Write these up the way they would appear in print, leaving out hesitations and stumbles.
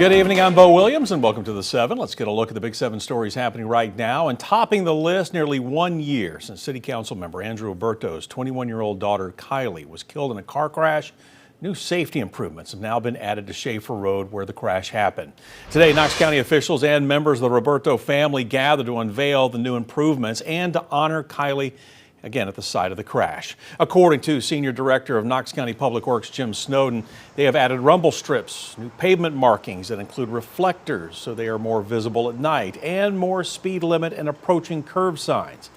Good evening, I'm Bo Williams and welcome to the 7. Let's get a look at the big 7 stories happening right now. And topping the list, nearly 1 year since City Council member Andrew Roberto's 21-year-old daughter Kylie was killed in a car crash. New safety improvements have now been added to Schaefer Road where the crash happened. Today, Knox County officials and members of the Roberto family gathered to unveil the new improvements and to honor Kylie again at the site of the crash. According to Senior Director of Knox County Public Works Jim Snowden, they have added rumble strips, new pavement markings that include reflectors so they are more visible at night, and more speed limit and approaching curve signs.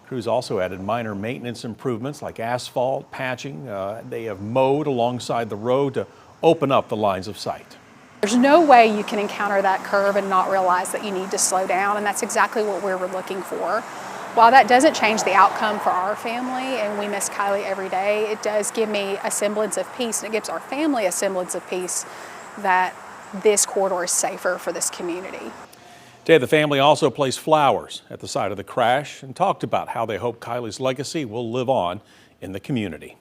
Crews also added minor maintenance improvements like asphalt, patching. They have mowed alongside the road to open up the lines of sight. There's no way you can encounter that curve and not realize that you need to slow down, and that's exactly what we were looking for. While that doesn't change the outcome for our family, and we miss Kylie every day, it does give me a semblance of peace, and it gives our family a semblance of peace that this corridor is safer for this community. Today, the family also placed flowers at the site of the crash and talked about how they hope Kylie's legacy will live on in the community.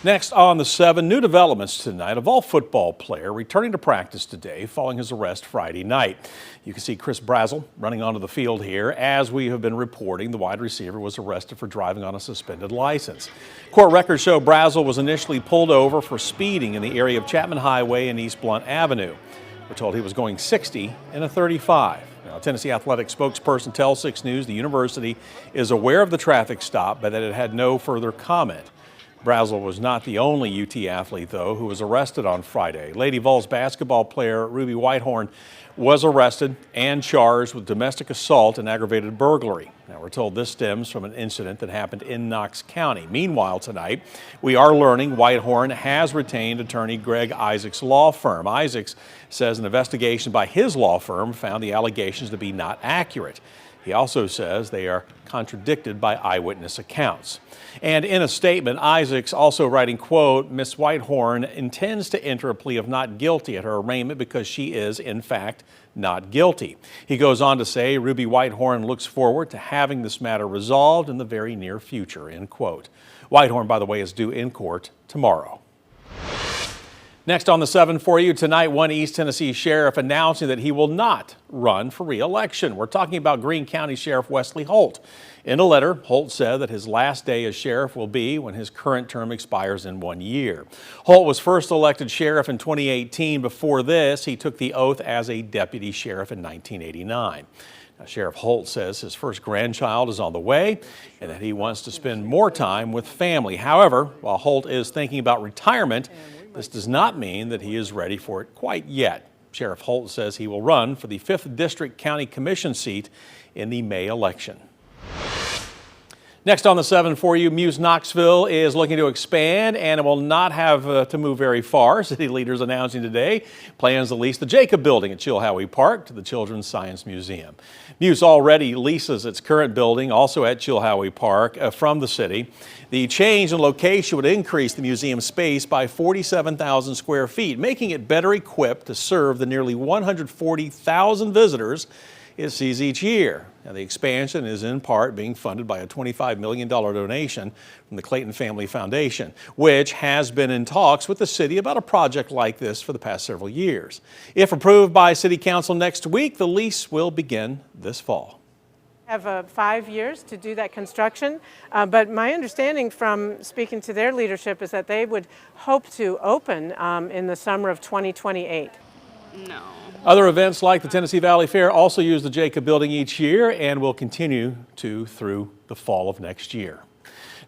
Next on the 7, new developments tonight. A Vol football player returning to practice today following his arrest Friday night. You can see Chris Brazel running onto the field here. As we have been reporting, the wide receiver was arrested for driving on a suspended license. Court records show Brazel was initially pulled over for speeding in the area of Chapman Highway and East Blunt Avenue. We're told he was going 60 in a 35. Now, Tennessee Athletic spokesperson tells 6 News the university is aware of the traffic stop, but that it had no further comment. Brazel was not the only UT athlete, though, who was arrested on Friday. Lady Vols basketball player Ruby Whitehorn was arrested and charged with domestic assault and aggravated burglary. Now, we're told this stems from an incident that happened in Knox County. Meanwhile, tonight, we are learning Whitehorn has retained attorney Greg Isaacs' law firm. Isaacs says an investigation by his law firm found the allegations to be not accurate. He also says they are contradicted by eyewitness accounts. And in a statement, Isaacs also writing, quote, Miss Whitehorn intends to enter a plea of not guilty at her arraignment because she is, in fact, not guilty. He goes on to say Ruby Whitehorn looks forward to having this matter resolved in the very near future, end quote. Whitehorn, by the way, is due in court tomorrow. Next on the 7 for you tonight, one East Tennessee sheriff announcing that he will not run for re-election. We're talking about Greene County Sheriff Wesley Holt. In a letter, Holt said that his last day as sheriff will be when his current term expires in 1 year. Holt was first elected sheriff in 2018. Before this, he took the oath as a deputy sheriff in 1989. Now, Sheriff Holt says his first grandchild is on the way and that he wants to spend more time with family. However, while Holt is thinking about retirement, this does not mean that he is ready for it quite yet. Sheriff Holt says he will run for the 5th District County Commission seat in the May election. Next on the 7 for you, Muse Knoxville is looking to expand and it will not have to move very far. City leaders announcing today plans to lease the Jacob building at Chilhowee Park to the Children's Science Museum. Muse already leases its current building, also at Chilhowee Park, from the city. The change in location would increase the museum space by 47,000 square feet, making it better equipped to serve the nearly 140,000 visitors it sees each year. Now, the expansion is in part being funded by a $25 million donation from the Clayton Family Foundation, which has been in talks with the city about a project like this for the past several years. If approved by City Council next week, the lease will begin this fall. Have 5 years to do that construction, but my understanding from speaking to their leadership is that they would hope to open in the summer of 2028. No. Other events like the Tennessee Valley Fair also use the Jacob building each year and will continue to through the fall of next year.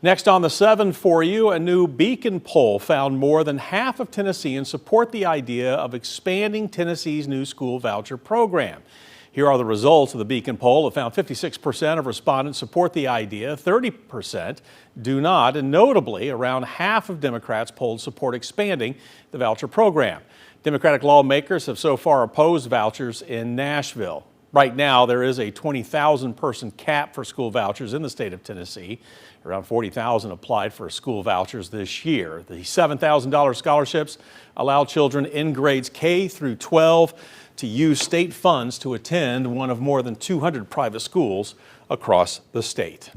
Next on the 7 for you, a new Beacon poll found more than half of Tennesseans support the idea of expanding Tennessee's new school voucher program. Here are the results of the Beacon poll. It found 56% of respondents support the idea, 30% do not, and notably around half of Democrats polled support expanding the voucher program. Democratic lawmakers have so far opposed vouchers in Nashville. Right now, there is a 20,000 person cap for school vouchers in the state of Tennessee. Around 40,000 applied for school vouchers this year. The $7,000 scholarships allow children in grades K through 12 to use state funds to attend one of more than 200 private schools across the state.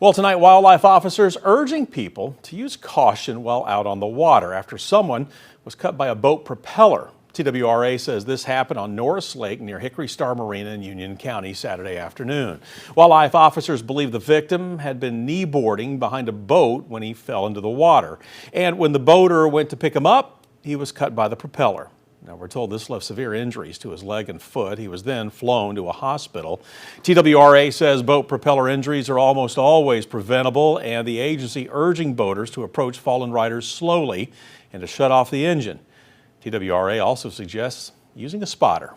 Well, tonight, wildlife officers urging people to use caution while out on the water after someone was cut by a boat propeller TWRA says this happened on Norris Lake near Hickory Star Marina in Union County Saturday afternoon. Wildlife officers believe the victim had been kneeboarding behind a boat when he fell into the water. And when the boater went to pick him up, he was cut by the propeller. Now, we're told this left severe injuries to his leg and foot. He was then flown to a hospital. TWRA says boat propeller injuries are almost always preventable, and the agency urging boaters to approach fallen riders slowly and to shut off the engine. TWRA also suggests using a spotter.